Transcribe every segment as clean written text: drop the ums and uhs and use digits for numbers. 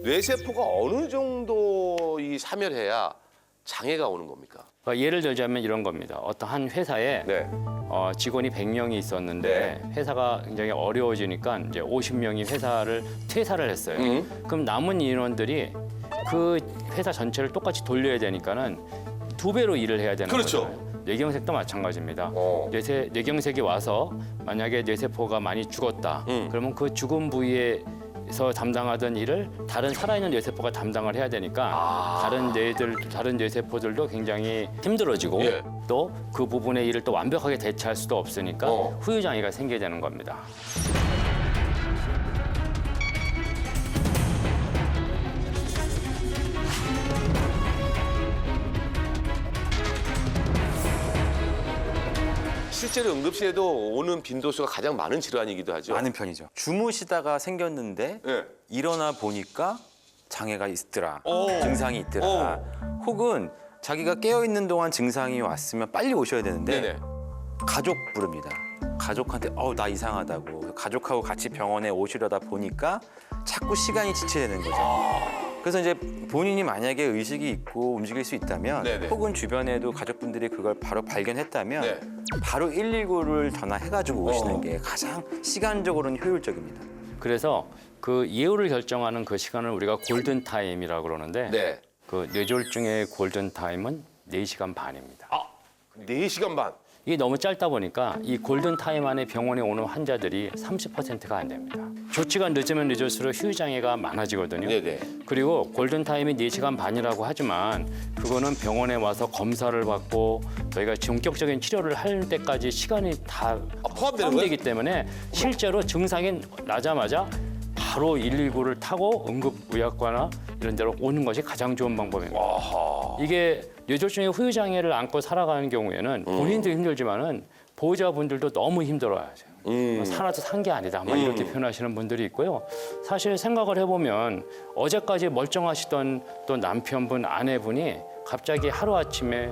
뇌세포가 어느 정도 이 사멸해야 장애가 오는 겁니까? 그러니까 예를 들자면 이런 겁니다. 어떤 한 회사에 네. 직원이 100명이 있었는데 회사가 굉장히 어려워지니까 이제 50명이 회사를 퇴사를 했어요. 그럼 남은 인원들이 그 회사 전체를 똑같이 돌려야 되니까는 2배로 일을 해야 되는 그렇죠. 거잖아요. 뇌경색도 마찬가지입니다. 어. 뇌경색이 와서 만약에 뇌세포가 많이 죽었다. 그러면 그 죽은 부위에서 담당하던 일을 다른 살아있는 뇌세포가 담당을 해야 되니까 다른 뇌세포들도 굉장히 힘들어지고 예. 또 그 부분의 일을 또 완벽하게 대체할 수도 없으니까 후유 장애가 생기게 되는 겁니다. 실제로 응급실에도 오는 빈도수가 가장 많은 질환이기도 하죠. 많은 편이죠. 주무시다가 생겼는데 네. 일어나 보니까 장애가 있더라, 오. 증상이 있더라. 혹은 자기가 깨어 있는 동안 증상이 왔으면 빨리 오셔야 되는데 네네. 가족 부릅니다. 가족한테 나 이상하다고 가족하고 같이 병원에 오시려다 보니까 자꾸 시간이 지체되는 거죠. 그래서 이제 본인이 만약에 의식이 있고 움직일 수 있다면 네네. 혹은 주변에도 가족분들이 그걸 바로 발견했다면 네. 바로 119를 전화해가지고 오시는 게 가장 시간적으로는 효율적입니다. 그래서 그 예후를 결정하는 그 시간을 우리가 골든 타임이라고 그러는데 네. 그 뇌졸중의 골든 타임은 4시간 반입니다. 4시간 반. 이게 너무 짧다 보니까 이 골든 타임 안에 병원에 오는 환자들이 30%가 안 됩니다. 조치가 늦으면 늦을수록 후유 장애가 많아지거든요. 네네. 그리고 골든 타임이 4시간 반이라고 하지만 그거는 병원에 와서 검사를 받고 저희가 본격적인 치료를 할 때까지 시간이 다 포함되는 포함되기 때문에 실제로 증상이 나자마자 바로 119를 타고 응급의학과나 이런 데로 오는 것이 가장 좋은 방법입니다. 이게 뇌졸중의 후유 장애를 안고 살아가는 경우에는 본인도 힘들지만은 보호자분들도 너무 힘들어하죠. 살아도 산 게 아니다. 막 이렇게 표현하시는 분들이 있고요. 사실 생각을 해보면 어제까지 멀쩡하시던 또 남편분, 아내분이 갑자기 하루아침에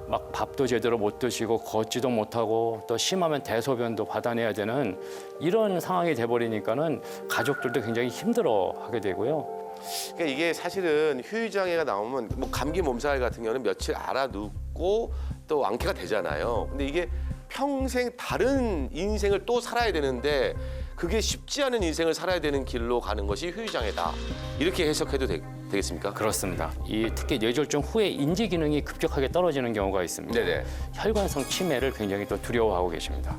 막 밥도 제대로 못 드시고 걷지도 못하고 또 심하면 대소변도 받아내야 되는 이런 상황이 돼버리니까는 가족들도 굉장히 힘들어하게 되고요. 그러니까 이게 사실은 후유장애가 나오면 뭐 감기 몸살 같은 경우는 며칠 알아눕고 또 완쾌가 되잖아요. 근데 이게 평생 다른 인생을 또 살아야 되는데 그게 쉽지 않은 인생을 살아야 되는 길로 가는 것이 후유장애다. 이렇게 해석해도 되겠습니까? 그렇습니다. 이 특히 뇌졸중 후에 인지 기능이 급격하게 떨어지는 경우가 있습니다. 네네. 혈관성 치매를 굉장히 또 두려워하고 계십니다.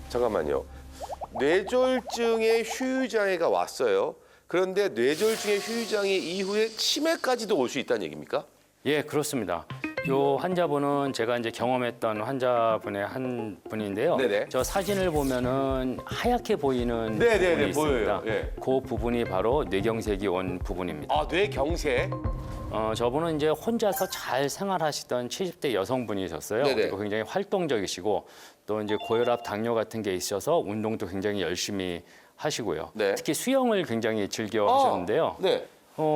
잠깐만요. 뇌졸중의 후유장애가 왔어요. 그런데 뇌졸중의 후유장애 이후에 치매까지도 올 수 있다는 얘기입니까? 예, 그렇습니다. 요 환자분은 제가 이제 경험했던 환자분의 한 분인데요. 네네. 저 사진을 보면은 하얗게 보이는 네네네, 부분이 있습니다. 보여요. 예. 그 부분이 바로 뇌경색이 온 부분입니다. 뇌경색. 저분은 이제 혼자서 잘 생활하시던 70대 여성분이셨어요. 네네. 그리고 굉장히 활동적이시고 또 이제 고혈압, 당뇨 같은 게 있어서 운동도 굉장히 열심히 하시고요. 네. 특히 수영을 굉장히 즐겨 하셨는데요. 네.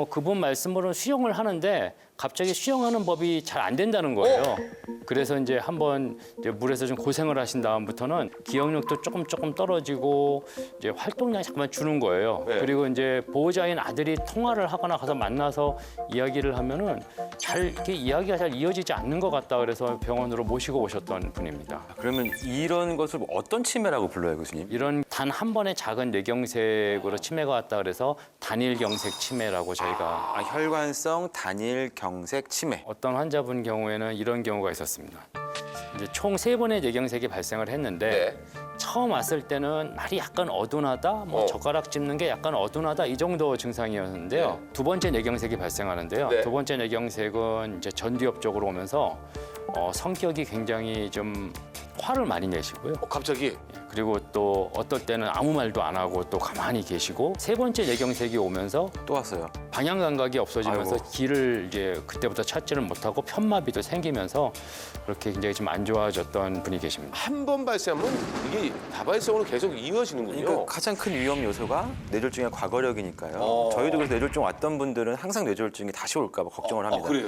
그분 말씀으로는 수영을 하는데 갑자기 수영하는 법이 잘 안 된다는 거예요. 그래서 이제 한번 이제 물에서 좀 고생을 하신 다음부터는 기억력도 조금 떨어지고 이제 활동량이 잠깐만 주는 거예요. 네. 그리고 이제 보호자인 아들이 통화를 하거나 가서 만나서 이야기를 하면은 잘 이렇게 이야기가 잘 이어지지 않는 것 같다 그래서 병원으로 모시고 오셨던 분입니다. 그러면 이런 것을 어떤 치매라고 불러요, 교수님? 이런 단 한 번의 작은 뇌경색으로 치매가 왔다 그래서 단일경색 치매라고 저희가 혈관성 단일 경색 치매. 어떤 환자분 경우에는 이런 경우가 있었습니다. 이제 총 3번의 뇌경색이 발생을 했는데 네. 처음 왔을 때는 말이 약간 어둔하다, 뭐 젓가락 찝는 게 약간 어둔하다 이 정도 증상이었는데요. 두 번째 뇌경색이 발생하는데요. 네. 두 번째 뇌경색은 이제 전두엽 쪽으로 오면서 성격이 굉장히 좀 화를 많이 내시고요. 갑자기. 그리고 또 어떨 때는 아무 말도 안 하고 또 가만히 계시고 세 번째 뇌경색이 오면서 또 왔어요. 방향 감각이 없어지면서 아이고. 길을 이제 그때부터 찾지를 못하고 편마비도 생기면서 그렇게 굉장히 좀 안 좋아졌던 분이 계십니다. 한 번 발생하면 이게 다발성으로 계속 이어지는군요. 그러니까 가장 큰 위험 요소가 뇌졸중의 과거력이니까요. 어. 저희도 그래서 뇌졸중 왔던 분들은 항상 뇌졸중이 다시 올까 봐 걱정을 합니다. 그래요?